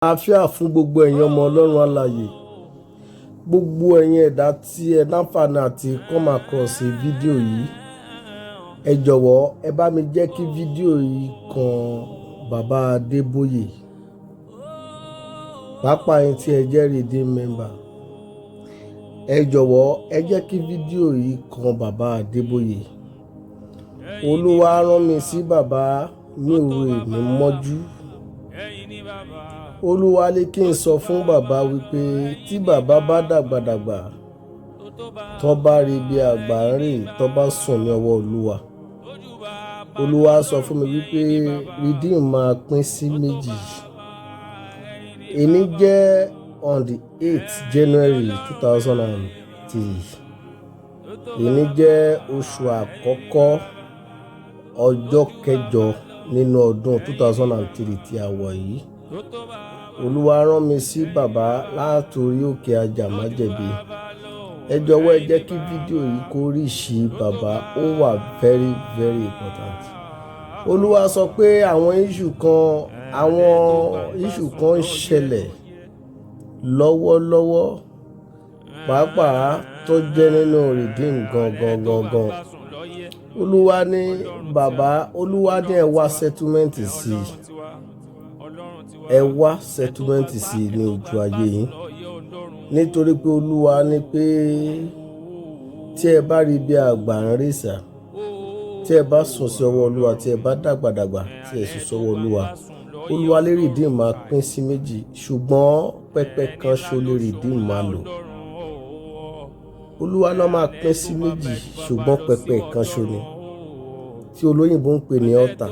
Àlàáfíà fún gbogbo ẹ̀yin ọmọ Ọlọ́run alààyè, gbogbo ẹ̀yin ẹ̀dá tí ẹ láǹfààní àti come across fídíò yìí. Ẹ jọ̀wọ́ ẹ bá mi jẹ́ kí fídíò yìí kan bàbá Adeboye, pàápàá ẹ̀yin tí ẹ jẹ́ redeem member. Ẹ jọ̀wọ́ ẹ jẹ́ kí fídíò yìí kan bàbá Adeboye. Olúwa rán mi sí bàbá ní òru èní mọ́jú. Olúwa ní kí n sọ fún bàbá wípé tí bàbá bá dàgbàdàgbà, tó bá rí bí àgbà ń rè, tó bá sùn ní ọwọ́ Olúwa. Olúwa sọ fún mi wípé redeem máa pín sí méjì. Èní jẹ́ on the 8th January 2003. Èní jẹ́ oṣù àkọ́kọ́ ọjọ́ kẹjọ nínú ọdún 2003 tí a wọ̀ yìí. Olúwa rán mi sí bàbá látorí òkè Àjàmájẹ̀bi. Ẹ jọ̀wọ́ ẹ jẹ́ kí fídíò yìí kó ríṣì bàbá, ó wà very very important. Olúwa sọ pé àwọn issue kan ń ṣẹlẹ̀ lọ́wọ́lọ́wọ́, pàápàá tó jẹ́ nínú redeem gangan. Olúwa ní bàbá, Olúwa ní ẹ wá settlement sí i. Ẹ wá settlement sí i ní ojú ayé yín. Nítorí pé Olúwa ní pé tí ẹ bá rí bí àgbà ń rè sà, tí ẹ bá sùn sí ọwọ́ Olúwa, tí ẹ bá dàgbàdàgbà tí ẹ sùn sọ́wọ́ Olúwa, Olúwa lè redeem máa pín sí méjì, ṣùgbọ́n pẹpẹ kan ṣo lè redeem máa lò. Olúwa náà máa pín sí méjì, ṣùgbọ́n pẹpẹ kan ṣo ni, tí olóyìnbó ń pè ní altar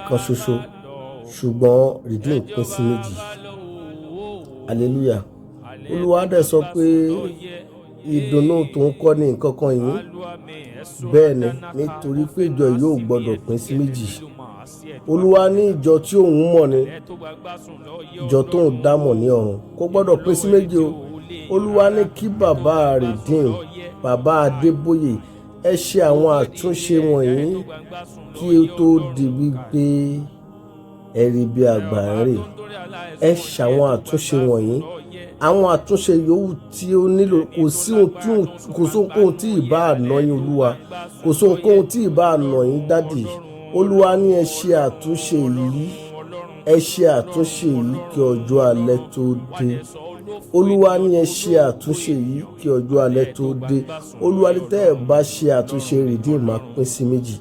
kan ṣoṣo, ṣùgbọ́n redeem pín sí méjì. Hallelujah. Olúwa dẹ̀ sọ pé ìdùnnú tó ń kọ́ ní nǹkan kan yìí, bẹ́ẹ̀ ni, nítorí pé ìjọ yóò gbọ́dọ̀ pín sí méjì. Olúwa ní ìjọ tí òun mọ̀ ni, ìjọ tó ń dámọ̀ ní ọ̀run, kò gbọ́dọ̀ pín sí méjì o. Olúwa ní kí bàbá redeem, bàbá Adeboye, ẹ ṣe àwọn àtúnṣe wọ̀nyí kí ó tó di wípé ẹ rí bí àgbà ń rè. Ẹ ṣe àwọn àtúnṣe wọ̀nyí. Àwọn àtúnṣe yòówù tí ó nílò, kò sóhunkóhun tí ì bá àná yín Olúwa, kò sóhunkóhun tí ì bá àná yín dádì. Olúwa ní ẹ ṣe àtúnṣe yìí, ẹ ṣe àtúnṣe yìí kí ọjọ́ alẹ́ tó dé. Olúwa ní ẹ ṣe àtúnṣe yìí kí ọjọ́ alẹ́ tó dé. Olúwa ní tẹ́ ẹ bá ṣe àtúnṣe redeem máa pín sí méjì.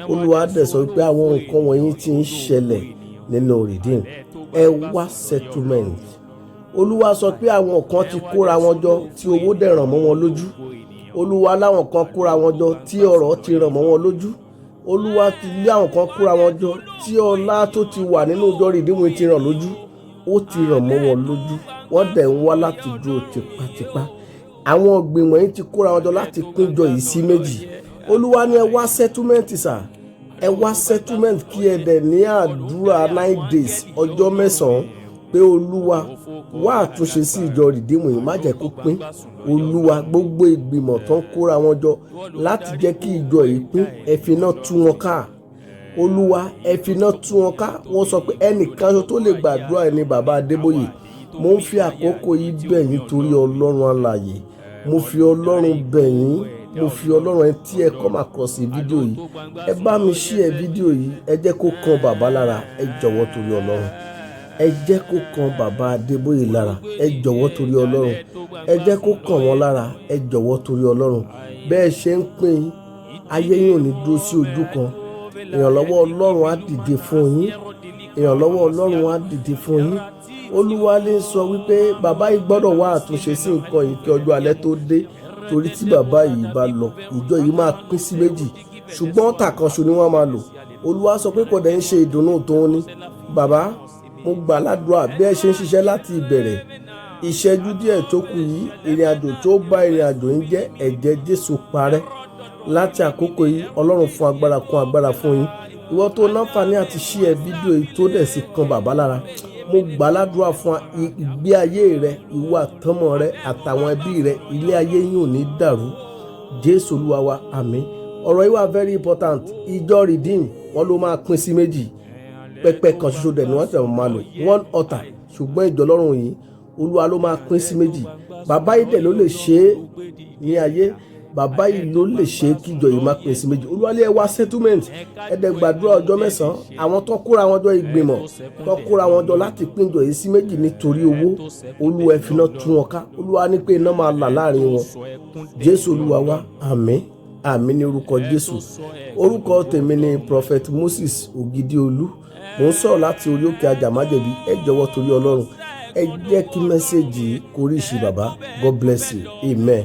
Olúwa dẹ̀ sọ pé àwọn nǹkan wọ̀nyí tí ń ṣẹlẹ̀ nínú redeem. Ẹ wá settlement. Olúwa sọ pé àwọn kan ti kóra wọn jọ tí owó dẹ̀ ràn mọ́ wọn lójú. Olúwa láwọn kan kóra wọn jọ tí ọrọ̀ ti ràn mọ́ wọn lójú. Olúwa ti lé àwọn kan kóra wọn jọ tí ọlá tó ti wà nínú ìjọ redeem ti ràn lójú. Ó ti ràn mọ́ wọn lójú. Wọ́n dẹ̀ ń wá láti dúró tipátipá. Àwọn ìgbìmọ̀ yìí ti kóra wọn jọ láti pínjọ yìí sí méjì. Olúwa ní ẹ wá settlement sà. Ẹ wá settlement kí ẹ dẹ̀ ní àdúrà 9 days, ọjọ́ 9 pé Olúwa wá àtúnṣe sí ìjọ redeem yìí, má jẹ́ kó pín. Olúwa, gbogbo ìgbìmọ̀ tó ń kóra wọn jọ láti jẹ́ kí ìjọ yìí pín, ẹ fi iná tú wọn ká. Olúwa, ẹ fi iná tú wọn ká. Wọ́n sọ pé ẹnìkan tó lè gbàdúrà ẹni bàbá Adeboye. Mo ń fi àkókò yìí bẹ̀ yín torí Ọlọ́run alààyè. Mo fi Ọlọ́run bẹ̀ yín, mo fi Ọlọ́run ẹ tí ẹ come across fídíò yìí. Ẹ bá mi share fídíò yìí, ẹ jẹ́ kó kan bàbá lára, ẹ jọ̀wọ́ torí Ọlọ́run. Ẹ jẹ́ kó kan bàbá Adeboye lára, ẹ jọ̀wọ́ torí Ọlọ́run. Ẹ jẹ́ kó kàn wọ́n lára, ẹ jọ̀wọ́ torí Ọlọ́run. Bẹ́ẹ̀ ṣe ń pín, ayé yín ò ní dúró sí ojú kan. Ìrànlọ́wọ́ Ọlọ́run á dìde fún yín. Ìrànlọ́wọ́ Ọlọ́run á dìde fún yín. Olúwa lè sọ wípé bàbá yìí gbọ́dọ̀ wá àtúnṣe sí nǹkan yìí kí ọjọ́ alẹ́ tó dé. Torí tí bàbá yìí bá lọ, ìjọ yìí máa pín sí méjì, ṣùgbọ́n ọ̀tà kan ṣo ni wọ́n máa lò. Olúwa sọ pé kò dẹ̀ ń ṣe ìdùnnú tó ní. Bàbá, mo gbà ládùúrà bí ẹ ṣe ń ṣiṣẹ́ láti ìbẹ̀rẹ̀, ìṣẹ́jú díẹ̀ tó kù yìí, ìrìn àjò tó bá ìrìn àjò ń jẹ́ ẹ̀jẹ̀ Jésù parẹ́. Láti àkókò yìí, Ọlọ́run fún agbára kún agbára fún yín. Ìwọ tó láǹfààní àti share fídíò yìí tó dẹ̀ sì kan bàbá lára, mo gbà ládùúrà fún ìgbé ayé rẹ, ìwọ àtọmọ rẹ àtàwọn ẹbí rẹ, ilé ayé yín ò ní dàrú. Jésù Olúwa wa, àmín. Ọ̀rọ̀ yìí wà very important. Ìjọ redeem wọn ló máa pín sí méjì. pẹpẹ kan ṣoṣo dẹ̀ ni wọ́n tẹ̀ máa lò one altar, ṣùgbọ́n ìjọ Ọlọ́run yìí Olúwa ló máa pín sí méjì. Bàbá yìí dẹ̀ ló lè ṣe é ní ayé, bàbá yìí ló lè ṣe é kí ìjọ yìí máa pín sí méjì. Olúwa lé ẹ wá settlement, ẹ dẹ̀ gbàdúrà ọjọ́ 9, àwọn tó kóra wọn jọ ìgbìmọ̀ tó kóra wọn jọ láti pín ìjọ yìí sí méjì nítorí owó, Olúwa ẹ fi iná tú wọn ká. Olúwa ní pé iná máa là láàrin wọn. Jésù Olúwa wa, àmín àmín ní orúkọ Jésù. Orúkọ tèmi ni Prophet Moses Ogidiolu. Mo ń sọ̀rọ̀ láti orí òkè Àjàmájẹ̀bí. Ẹ jọ̀wọ́ torí Ọlọ́run ẹ jẹ́ kí mẹ́sẹ̀gì kórí ìṣe bàbá. God bless you. Amen.